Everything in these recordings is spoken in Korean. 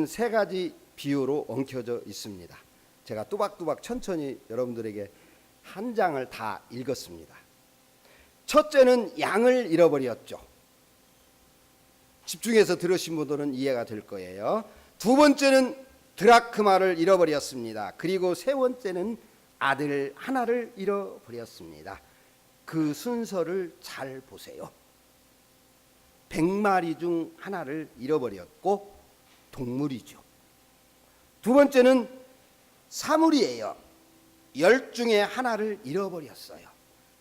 세 가지 비유로 엉켜져 있습니다. 제가 또박또박 천천히 여러분들에게 한 장을 다 읽었습니다. 첫째는 양을 잃어버렸죠. 집중해서 들으신 분들은 이해가 될 거예요. 두 번째는 드라크마를 잃어버렸습니다. 그리고 세 번째는 아들 하나를 잃어버렸습니다. 그 순서를 잘 보세요. 100마리 중 하나를 잃어버렸고 동물이죠. 두 번째는 사물이에요. 10 중에 하나를 잃어버렸어요.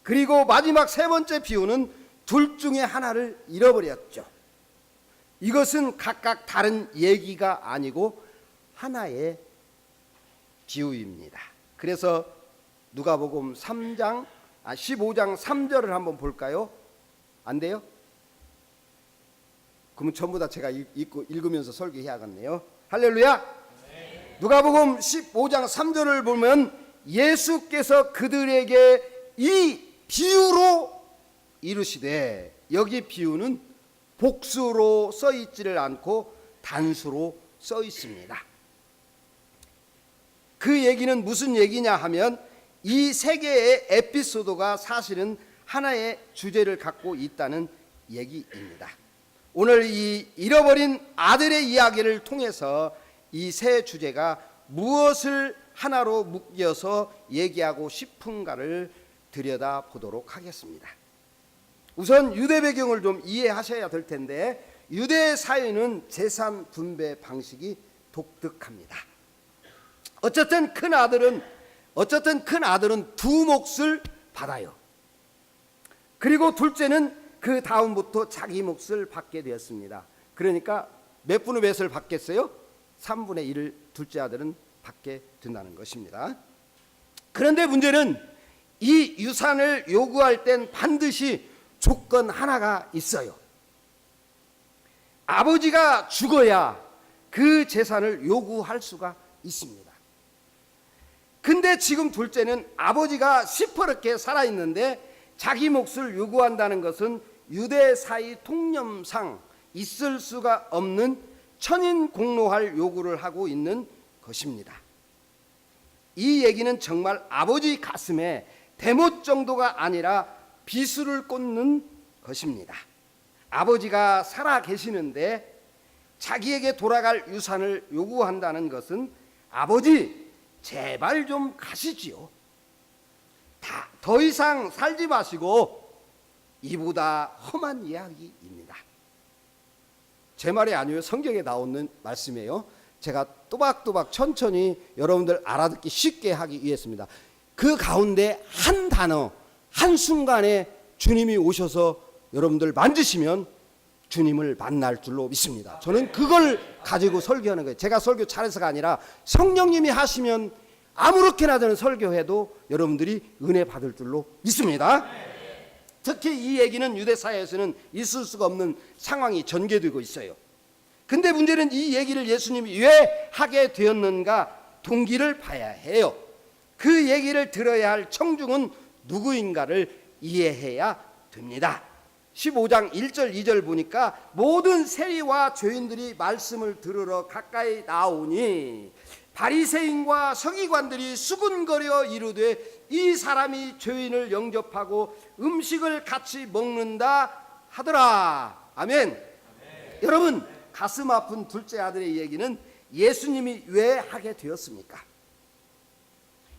그리고 마지막 세 번째 비유는 둘 중에 하나를 잃어버렸죠. 이것은 각각 다른 얘기가 아니고 하나의 비유입니다. 그래서 누가복음 15장 3절을 한번 볼까요? 안 돼요? 그러면 전부 다 제가 읽으면서 설교해야겠네요. 할렐루야. 네. 누가복음 15장 3절을 보면 예수께서 그들에게 이 비유로 이르시되, 여기 비유는 복수로 써 있지를 않고 단수로 써 있습니다. 그 얘기는 무슨 얘기냐 하면 이 세 개의 에피소드가 사실은 하나의 주제를 갖고 있다는 얘기입니다. 오늘 이 잃어버린 아들의 이야기를 통해서 이 세 주제가 무엇을 하나로 묶여서 얘기하고 싶은가를 들여다보도록 하겠습니다. 우선 유대 배경을 좀 이해하셔야 될 텐데, 유대 사회는 재산 분배 방식이 독특합니다. 어쨌든 큰 아들은 두 몫을 받아요. 그리고 둘째는 그 다음부터 자기 몫을 받게 되었습니다. 그러니까 몇 분의 몇을 받겠어요? 3분의 1을 둘째 아들은 받게 된다는 것입니다. 그런데 문제는 이 유산을 요구할 땐 반드시 조건 하나가 있어요. 아버지가 죽어야 그 재산을 요구할 수가 있습니다. 근데 지금 둘째는 아버지가 시퍼렇게 살아있는데 자기 몫을 요구한다는 것은 유대 사회 통념상 있을 수가 없는 천인 공로할 요구를 하고 있는 것입니다. 이 얘기는 정말 아버지 가슴에 대못 정도가 아니라 비수를 꽂는 것입니다. 아버지가 살아 계시는데 자기에게 돌아갈 유산을 요구한다는 것은 아버지 제발 좀 가시지요. 더 이상 살지 마시고, 이보다 험한 이야기입니다. 제 말이 아니에요. 성경에 나오는 말씀이에요. 제가 또박또박 천천히 여러분들 알아듣기 쉽게 하기 위해서입니다. 그 가운데 한 단어, 한순간에 주님이 오셔서 여러분들 만지시면 주님을 만날 줄로 믿습니다. 저는 그걸 가지고 설교하는 거예요. 제가 설교 잘해서가 아니라 성령님이 하시면 아무렇게나 저는 설교해도 여러분들이 은혜 받을 줄로 믿습니다. 특히 이 얘기는 유대 사회에서는 있을 수가 없는 상황이 전개되고 있어요. 근데 문제는 이 얘기를 예수님이 왜 하게 되었는가, 동기를 봐야 해요. 그 얘기를 들어야 할 청중은 누구인가를 이해해야 됩니다. 15장 1절 2절 보니까 모든 세리와 죄인들이 말씀을 들으러 가까이 나오니 바리새인과 서기관들이 수군거려 이르되 이 사람이 죄인을 영접하고 음식을 같이 먹는다 하더라. 아멘. 여러분, 가슴 아픈 둘째 아들의 얘기는 예수님이 왜 하게 되었습니까?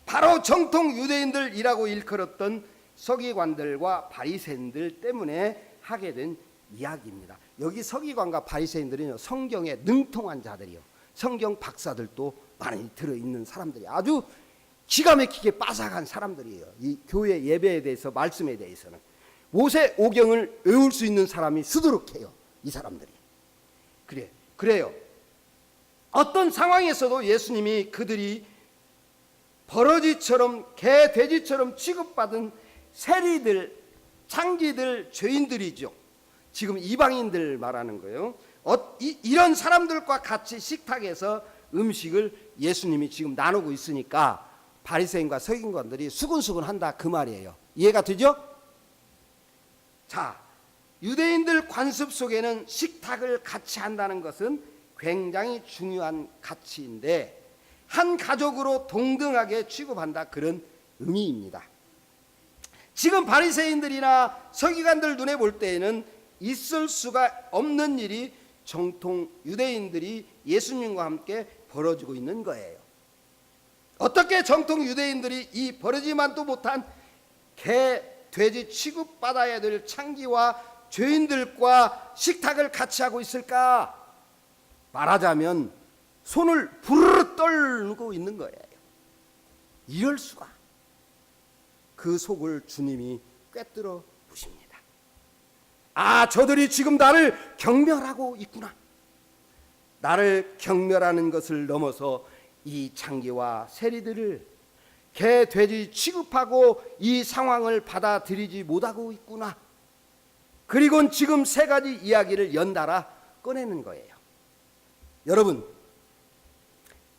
바로 정통 유대인들이라고 일컬었던 서기관들과 바리새인들 때문에 하게 된 이야기입니다. 여기 서기관과 바리새인들은요, 성경에 능통한 자들이요, 성경 박사들도 많이 들어있는 사람들이 아주 기가 막히게 빠삭한 사람들이에요. 이 교회 예배에 대해서, 말씀에 대해서는 모세 오경을 외울 수 있는 사람이 수두룩해요. 이 사람들이 그래요. 어떤 상황에서도 예수님이 그들이 버러지처럼 개 돼지처럼 취급받은 세리들, 창기들, 죄인들이죠. 지금 이방인들 말하는 거예요. 이런 사람들과 같이 식탁에서 음식을 예수님이 지금 나누고 있으니까 바리새인과 서기관들이 수근수근 한다, 그 말이에요. 이해가 되죠? 자, 유대인들 관습 속에는 식탁을 같이 한다는 것은 굉장히 중요한 가치인데 한 가족으로 동등하게 취급한다, 그런 의미입니다. 지금 바리새인들이나 서기관들 눈에 볼 때에는 있을 수가 없는 일이 정통 유대인들이 예수님과 함께 벌어지고 있는 거예요. 어떻게 정통 유대인들이 이 벌어지만도 못한 개, 돼지 취급받아야 될 창기와 죄인들과 식탁을 같이 하고 있을까? 말하자면 손을 부르르 떨고 있는 거예요. 이럴 수가. 그 속을 주님이 꿰뚫어 보십니다. 아, 저들이 지금 나를 경멸하고 있구나. 나를 경멸하는 것을 넘어서 이 창기와 세리들을 개, 돼지 취급하고 이 상황을 받아들이지 못하고 있구나. 그리고 지금 세 가지 이야기를 연달아 꺼내는 거예요. 여러분,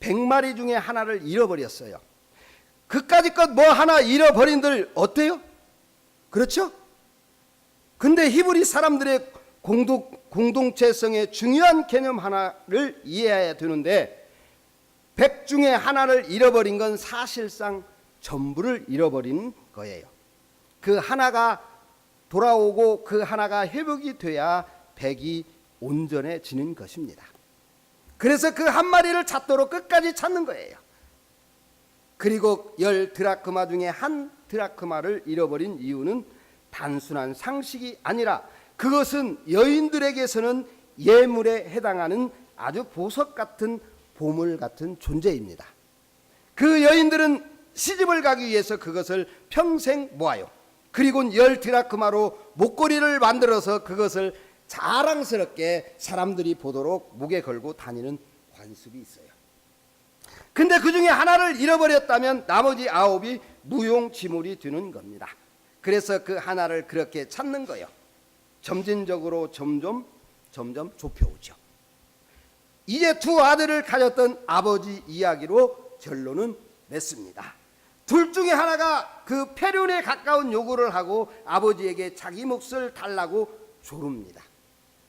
100마리 중에 하나를 잃어버렸어요. 그까짓 것 뭐 하나 잃어버린들 어때요? 그렇죠? 근데 히브리 사람들의 공동체성의 중요한 개념 하나를 이해해야 되는데 100 중에 하나를 잃어버린 건 사실상 전부를 잃어버린 거예요. 그 하나가 돌아오고 그 하나가 회복이 돼야 100이 온전해지는 것입니다. 그래서 그 한 마리를 찾도록 끝까지 찾는 거예요. 그리고 10 드라크마 중에 한 드라크마를 잃어버린 이유는 단순한 상식이 아니라 그것은 여인들에게서는 예물에 해당하는 아주 보석 같은 보물 같은 존재입니다. 그 여인들은 시집을 가기 위해서 그것을 평생 모아요. 그리고 10 드라크마로 목걸이를 만들어서 그것을 자랑스럽게 사람들이 보도록 목에 걸고 다니는 관습이 있어요. 근데 그 중에 하나를 잃어버렸다면 나머지 9이 무용지물이 되는 겁니다. 그래서 그 하나를 그렇게 찾는 거예요. 점진적으로 점점 좁혀오죠. 이제 두 아들을 가졌던 아버지 이야기로 결론은 맺습니다. 둘 중에 하나가 그 폐륜에 가까운 요구를 하고 아버지에게 자기 몫을 달라고 조릅니다.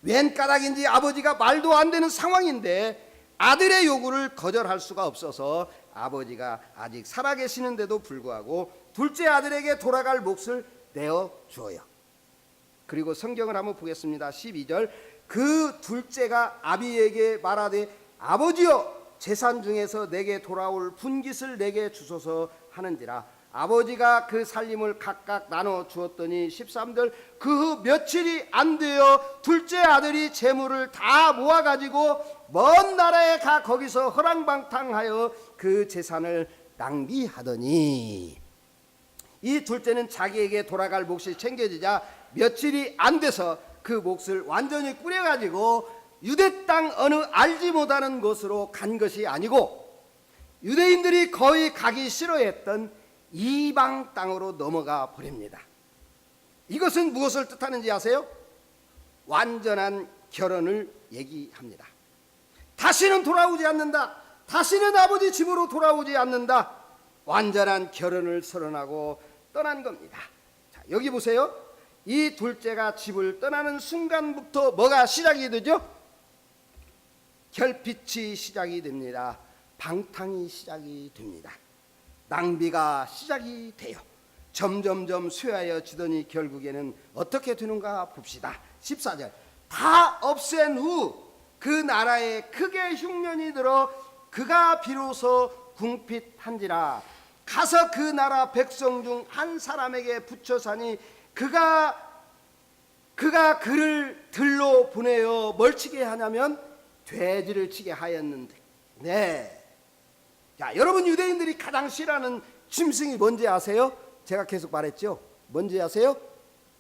웬 까닭인지 아버지가 말도 안 되는 상황인데 아들의 요구를 거절할 수가 없어서 아버지가 아직 살아계시는데도 불구하고 둘째 아들에게 돌아갈 몫을 내어주어요. 그리고 성경을 한번 보겠습니다. 12절, 그 둘째가 아비에게 말하되 아버지여 재산 중에서 내게 돌아올 분깃을 내게 주소서 하는지라. 아버지가 그 살림을 각각 나눠 주었더니 13절, 그 후 며칠이 안 되어 둘째 아들이 재물을 다 모아가지고 먼 나라에 가 거기서 허랑방탕하여 그 재산을 낭비하더니, 이 둘째는 자기에게 돌아갈 몫이 챙겨지자 며칠이 안 돼서 그 몫을 완전히 꾸려가지고 유대 땅 어느 알지 못하는 곳으로 간 것이 아니고 유대인들이 거의 가기 싫어했던 이방 땅으로 넘어가 버립니다. 이것은 무엇을 뜻하는지 아세요? 완전한 결혼을 얘기합니다. 다시는 돌아오지 않는다. 다시는 아버지 집으로 돌아오지 않는다. 완전한 결혼을 선언하고 떠난 겁니다. 자, 여기 보세요. 이 둘째가 집을 떠나는 순간부터 뭐가 시작이 되죠? 결핍이 시작이 됩니다. 방탕이 시작이 됩니다. 낭비가 시작이 돼요. 점점점 쇠하여지더니 결국에는 어떻게 되는가 봅시다. 14절, 다 없앤 후 그 나라에 크게 흉년이 들어 그가 비로소 궁핍한지라. 가서 그 나라 백성 중 한 사람에게 붙여 사니 그가 그를 들로 보내어 뭘 치게 하냐면 돼지를 치게 하였는데. 네. 자, 여러분, 유대인들이 가장 싫어하는 짐승이 뭔지 아세요? 제가 계속 말했죠. 뭔지 아세요?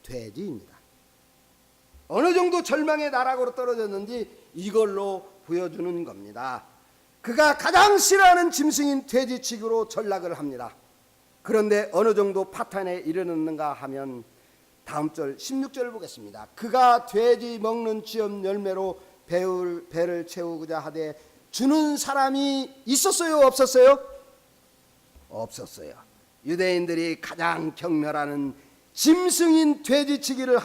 돼지입니다. 어느 정도 절망의 나락으로 떨어졌는지 이걸로 보여주는 겁니다. 그가 가장 싫어하는 짐승인 돼지치기로 전락을 합니다. 그런데 어느 정도 파탄에 이르는가 하면 다음 절 16절을 보겠습니다. 그가 돼지 먹는 쥐염 열매로 배를 채우고자 하되 주는 사람이 있었어요, 없었어요? 없었어요. 유대인들이 가장 경멸하는 짐승인 돼지치기를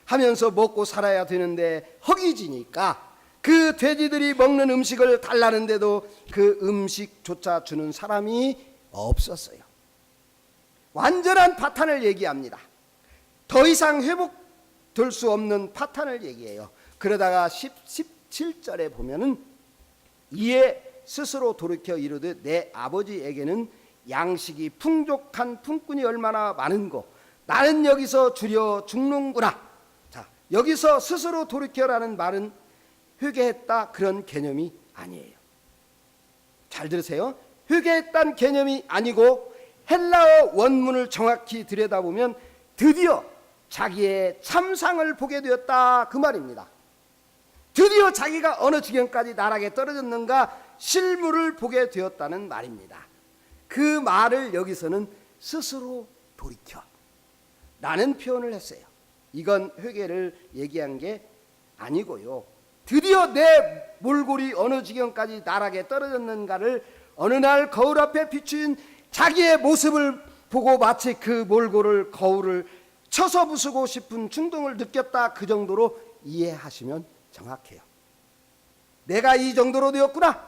하면서 먹고 살아야 되는데 허기지니까 그 돼지들이 먹는 음식을 달라는데도 그 음식조차 주는 사람이 없었어요. 완전한 파탄을 얘기합니다. 더 이상 회복될 수 없는 파탄을 얘기해요. 그러다가 17절에 보면은 이에 스스로 돌이켜 이르되 내 아버지에게는 양식이 풍족한 품꾼이 얼마나 많은고 나는 여기서 주려 죽는구나. 자, 여기서 스스로 돌이켜라는 말은 회개했다 그런 개념이 아니에요. 잘 들으세요. 회개했다는 개념이 아니고 헬라어 원문을 정확히 들여다보면 드디어 자기의 참상을 보게 되었다 그 말입니다. 드디어 자기가 어느 지경까지 나락에 떨어졌는가 실물을 보게 되었다는 말입니다. 그 말을 여기서는 스스로 돌이켜 라는 표현을 했어요. 이건 회개를 얘기한 게 아니고요. 드디어 내 몰골이 어느 지경까지 나락에 떨어졌는가를 어느 날 거울 앞에 비춘 자기의 모습을 보고 마치 그 몰골을 거울을 쳐서 부수고 싶은 충동을 느꼈다 그 정도로 이해하시면 정확해요. 내가 이 정도로 되었구나.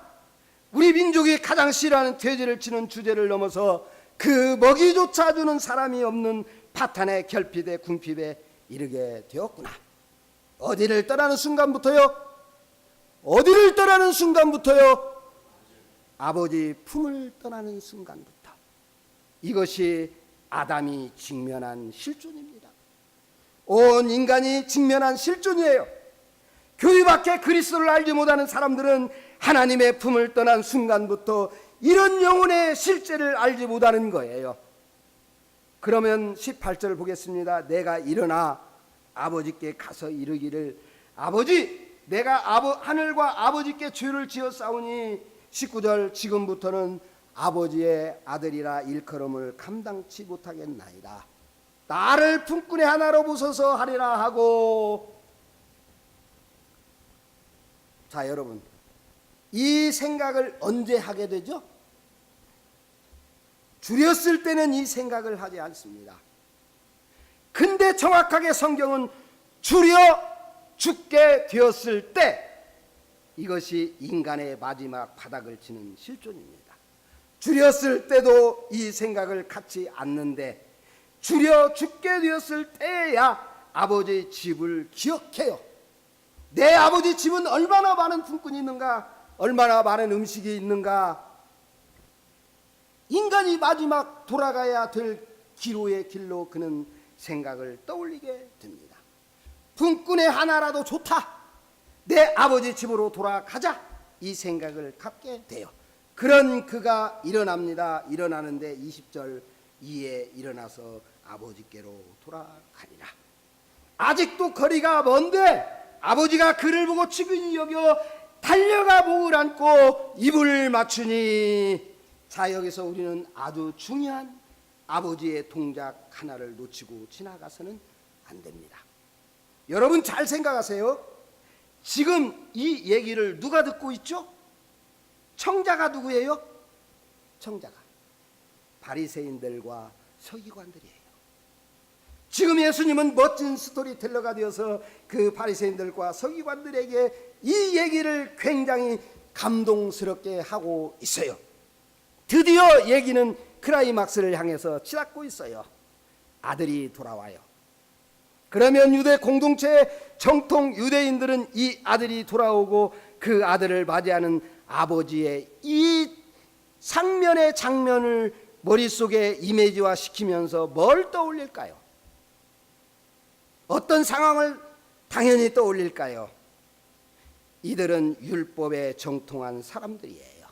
우리 민족이 가장 싫어하는 돼지를 치는 주제를 넘어서 그 먹이조차 주는 사람이 없는 파탄의 결핍에 궁핍에 이르게 되었구나. 어디를 떠나는 순간부터요? 어디를 떠나는 순간부터요? 아버지 품을 떠나는 순간부터. 이것이 아담이 직면한 실존입니다. 온 인간이 직면한 실존이에요. 교회 밖에 그리스도를 알지 못하는 사람들은 하나님의 품을 떠난 순간부터 이런 영혼의 실제를 알지 못하는 거예요. 그러면 18절 보겠습니다. 내가 일어나 아버지께 가서 이르기를 아버지 내가 하늘과 아버지께 죄를 지었사오니 19절 지금부터는 아버지의 아들이라 일컬음을 감당치 못하겠나이다. 나를 품꾼의 하나로 보소서 하리라 하고. 자, 여러분, 이 생각을 언제 하게 되죠? 줄였을 때는 이 생각을 하지 않습니다. 근데 정확하게 성경은 줄여 죽게 되었을 때 이것이 인간의 마지막 바닥을 치는 실존입니다. 줄였을 때도 이 생각을 갖지 않는데 줄여 죽게 되었을 때야 아버지 집을 기억해요. 내 아버지 집은 얼마나 많은 품꾼이 있는가, 얼마나 많은 음식이 있는가. 인간이 마지막 돌아가야 될 기로의 길로 그는 생각을 떠올리게 됩니다. 품꾼의 하나라도 좋다. 내 아버지 집으로 돌아가자. 이 생각을 갖게 돼요. 그런 그가 일어납니다. 일어나는데 20절 이에 일어나서 아버지께로 돌아가니라. 아직도 거리가 먼데 아버지가 그를 보고 측은히 여겨 달려가 목을 안고 입을 맞추니. 자, 여기서 우리는 아주 중요한 아버지의 동작 하나를 놓치고 지나가서는 안 됩니다. 여러분 잘 생각하세요. 지금 이 얘기를 누가 듣고 있죠? 청자가 누구예요? 청자가 바리새인들과 서기관들이에요. 지금 예수님은 멋진 스토리텔러가 되어서 그 바리새인들과 서기관들에게 이 얘기를 굉장히 감동스럽게 하고 있어요. 드디어 얘기는 클라이막스를 향해서 치닫고 있어요. 아들이 돌아와요. 그러면 유대 공동체의 정통 유대인들은 이 아들이 돌아오고 그 아들을 맞이하는 아버지의 이 상면의 장면을 머릿속에 이미지화 시키면서 뭘 떠올릴까요? 어떤 상황을 당연히 떠올릴까요? 이들은 율법에 정통한 사람들이에요.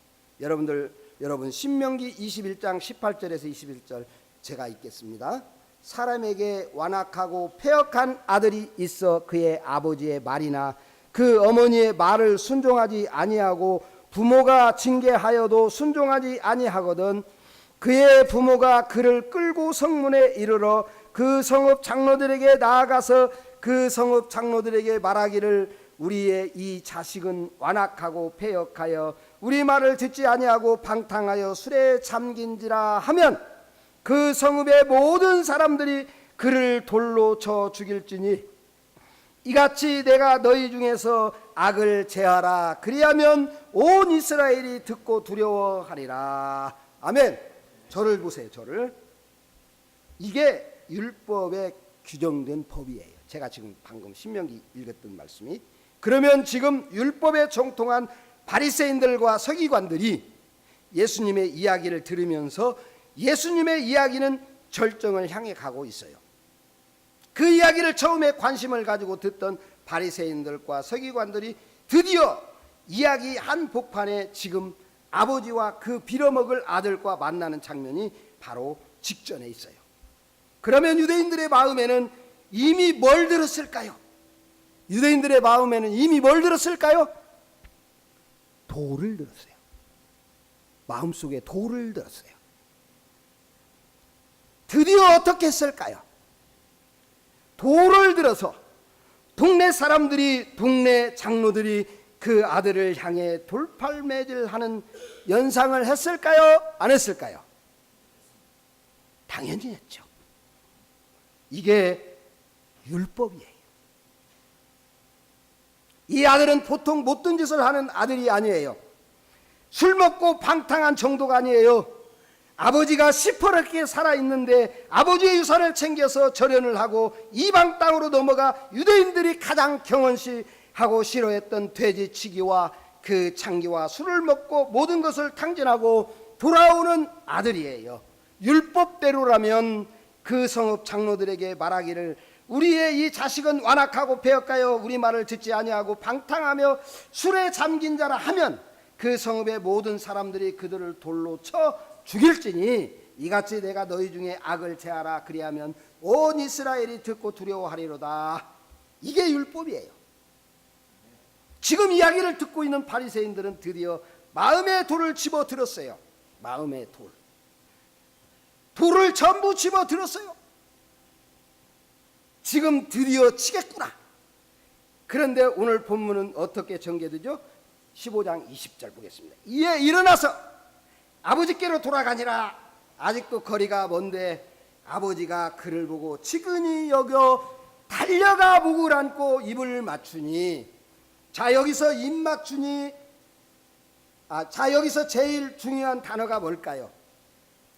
여러분 신명기 21장 18절에서 21절 제가 읽겠습니다. 사람에게 완악하고 패역한 아들이 있어 그의 아버지의 말이나 그 어머니의 말을 순종하지 아니하고 부모가 징계하여도 순종하지 아니하거든 그의 부모가 그를 끌고 성문에 이르러 그 성읍 장로들에게 나아가서 그 성읍 장로들에게 말하기를 우리의 이 자식은 완악하고 패역하여 우리 말을 듣지 아니하고 방탕하여 술에 잠긴지라 하면 그 성읍의 모든 사람들이 그를 돌로 쳐 죽일지니 이같이 내가 너희 중에서 악을 제하라. 그리하면 온 이스라엘이 듣고 두려워하리라. 아멘. 저를 보세요. 저를. 이게 율법에 규정된 법이에요. 제가 지금 방금 신명기 읽었던 말씀이. 그러면 지금 율법에 정통한 바리새인들과 서기관들이 예수님의 이야기를 들으면서 예수님의 이야기는 절정을 향해 가고 있어요. 그 이야기를 처음에 관심을 가지고 듣던 바리새인들과 서기관들이 드디어 이야기 한 복판에 지금 아버지와 그 빌어먹을 아들과 만나는 장면이 바로 직전에 있어요. 그러면 유대인들의 마음에는 이미 뭘 들었을까요? 유대인들의 마음에는 이미 뭘 들었을까요? 도를 들었어요. 마음속에 도를 들었어요. 드디어 어떻게 했을까요? 도를 들어서 동네 사람들이, 동네 장로들이 그 아들을 향해 돌팔매질하는 연상을 했을까요? 안 했을까요? 당연히 했죠. 이게 율법이에요. 이 아들은 보통 못된 짓을 하는 아들이 아니에요. 술 먹고 방탕한 정도가 아니에요. 아버지가 시퍼렇게 살아있는데 아버지의 유산을 챙겨서 절연을 하고 이방 땅으로 넘어가 유대인들이 가장 경원시하고 싫어했던 돼지치기와 그 창기와 술을 먹고 모든 것을 탕진하고 돌아오는 아들이에요. 율법대로라면 그 성읍 장로들에게 말하기를 우리의 이 자식은 완악하고 배역하여 우리 말을 듣지 아니하고 방탕하며 술에 잠긴 자라 하면 그 성읍의 모든 사람들이 그들을 돌로 쳐 죽일지니 이같이 내가 너희 중에 악을 제하라. 그리하면 온 이스라엘이 듣고 두려워하리로다. 이게 율법이에요. 지금 이야기를 듣고 있는 바리새인들은 드디어 마음의 돌을 집어들었어요. 마음의 돌. 돌을 전부 집어들었어요. 지금 드디어 치겠구나. 그런데 오늘 본문은 어떻게 전개되죠? 15장 20절 보겠습니다. 이에 일어나서 아버지께로 돌아가니라. 아직도 거리가 먼데 아버지가 그를 보고 지근히 여겨 달려가 목을 안고 입을 맞추니. 자, 여기서 입 맞추니, 자, 여기서 제일 중요한 단어가 뭘까요?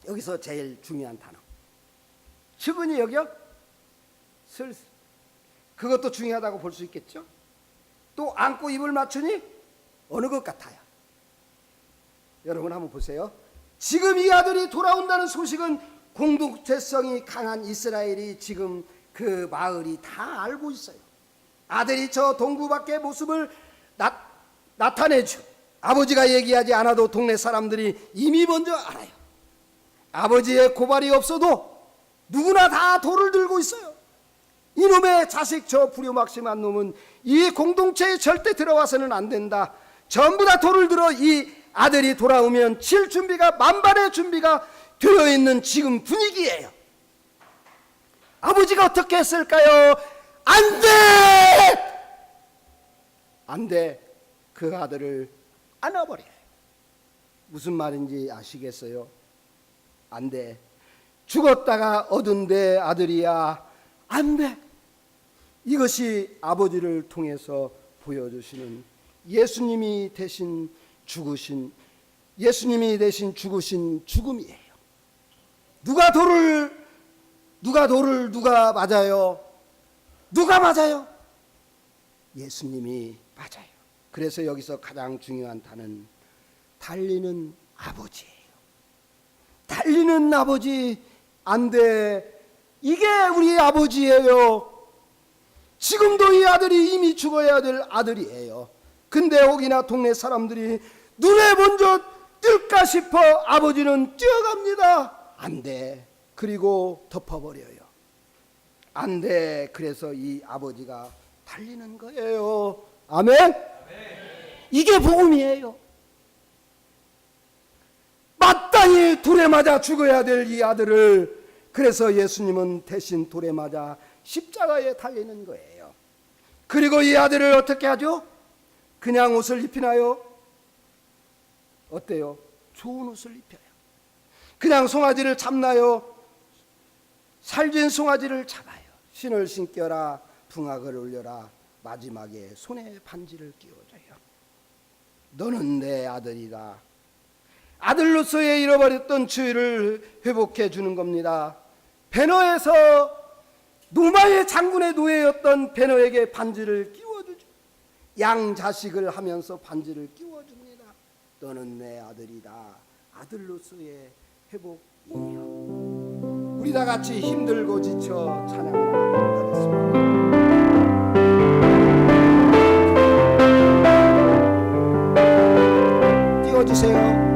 여기서 제일 중요한 단어, 측은히 여겨? 슬슬. 그것도 중요하다고 볼 수 있겠죠. 또 안고 입을 맞추니 어느 것 같아요? 여러분 한번 보세요. 지금 이 아들이 돌아온다는 소식은 공동체성이 강한 이스라엘이 지금 그 마을이 다 알고 있어요. 아들이 저 동구 밖의 모습을 나타내죠. 아버지가 얘기하지 않아도 동네 사람들이 이미 먼저 알아요. 아버지의 고발이 없어도 누구나 다 돌을 들고 있어요. 이놈의 자식, 저 불효막심한 놈은 이 공동체에 절대 들어와서는 안 된다. 전부 다 돌을 들어 이 아들이 돌아오면 칠 준비가, 만반의 준비가 되어 있는 지금 분위기예요. 아버지가 어떻게 했을까요? 안 돼! 안 돼. 그 아들을 안아버려요. 무슨 말인지 아시겠어요? 안 돼. 죽었다가 얻은데 아들이야. 안 돼. 이것이 아버지를 통해서 보여주시는 예수님이 대신 죽으신 죽음이에요. 누가 맞아요? 누가 맞아요? 예수님이 맞아요. 그래서 여기서 가장 중요한 단어는 달리는 아버지예요. 달리는 아버지. 안 돼. 이게 우리 아버지예요. 지금도 이 아들이 이미 죽어야 될 아들이에요. 근데 혹이나 동네 사람들이 눈에 먼저 뜰까 싶어 아버지는 뛰어갑니다. 안 돼. 그리고 덮어버려요. 안 돼. 그래서 이 아버지가 달리는 거예요. 아멘? 이게 복음이에요. 마땅히 돌에 맞아 죽어야 될 이 아들을, 그래서 예수님은 대신 돌에 맞아 십자가에 달리는 거예요. 그리고 이 아들을 어떻게 하죠? 그냥 옷을 입히나요? 어때요? 좋은 옷을 입혀요. 그냥 송아지를 잡나요? 살진 송아지를 잡아요. 신을 신겨라, 풍악을 울려라, 마지막에 손에 반지를 끼워줘요. 너는 내 아들이다. 아들로서의 잃어버렸던 지위를 회복해 주는 겁니다. 베너에서 노마의 장군의 노예였던 베너에게 반지를 끼워주죠. 양 자식을 하면서 반지를 끼워줍니다. 너는 내 아들이다. 아들로서의 회복이에요. 우리 다 같이 힘들고 지쳐 찬양하겠습니다. 띄워주세요.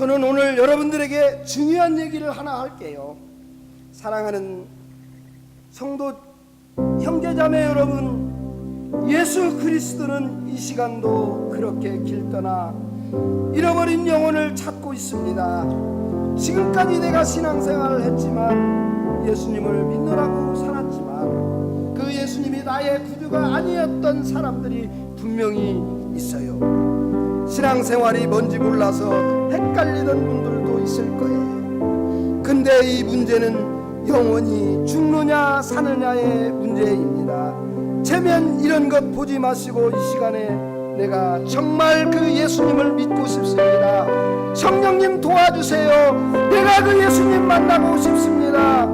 저는 오늘 여러분들에게 중요한 얘기를 하나 할게요. 사랑하는 성도 형제자매 여러분, 예수 그리스도는 이 시간도 그렇게 길 떠나 잃어버린 영혼을 찾고 있습니다. 지금까지 내가 신앙생활을 했지만, 예수님을 믿느라고 살았지만 그 예수님이 나의 구주가 아니었던 사람들이 분명히 있어요. 신앙생활이 뭔지 몰라서 헷갈리던 분들도 있을 거예요. 근데 이 문제는 영원히 죽느냐 사느냐의 문제입니다. 체면 이런 것 보지 마시고 이 시간에 내가 정말 그 예수님을 믿고 싶습니다. 성령님 도와주세요. 내가 그 예수님 만나고 싶습니다.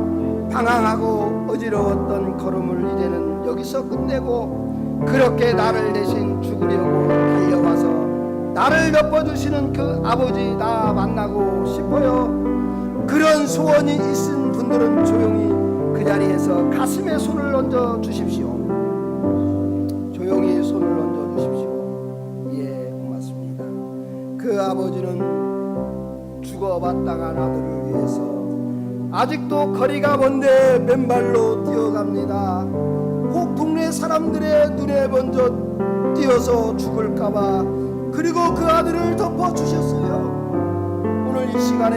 방황하고 어지러웠던 걸음을 이제는 여기서 끝내고 그렇게 나를 대신 죽으려고 달려와서 나를 덮어주시는 그 아버지 나 만나고 싶어요. 그런 소원이 있은 분들은 조용히 그 자리에서 가슴에 손을 얹어 주십시오. 조용히 손을 얹어 주십시오. 예, 고맙습니다. 그 아버지는 죽어마땅한 아들을 위해서 아직도 거리가 먼데 맨발로 뛰어갑니다. 혹 동네 사람들의 눈에 먼저 뛰어서 죽을까봐. 그리고 그 아들을 덮어주셨어요. 오늘 이 시간에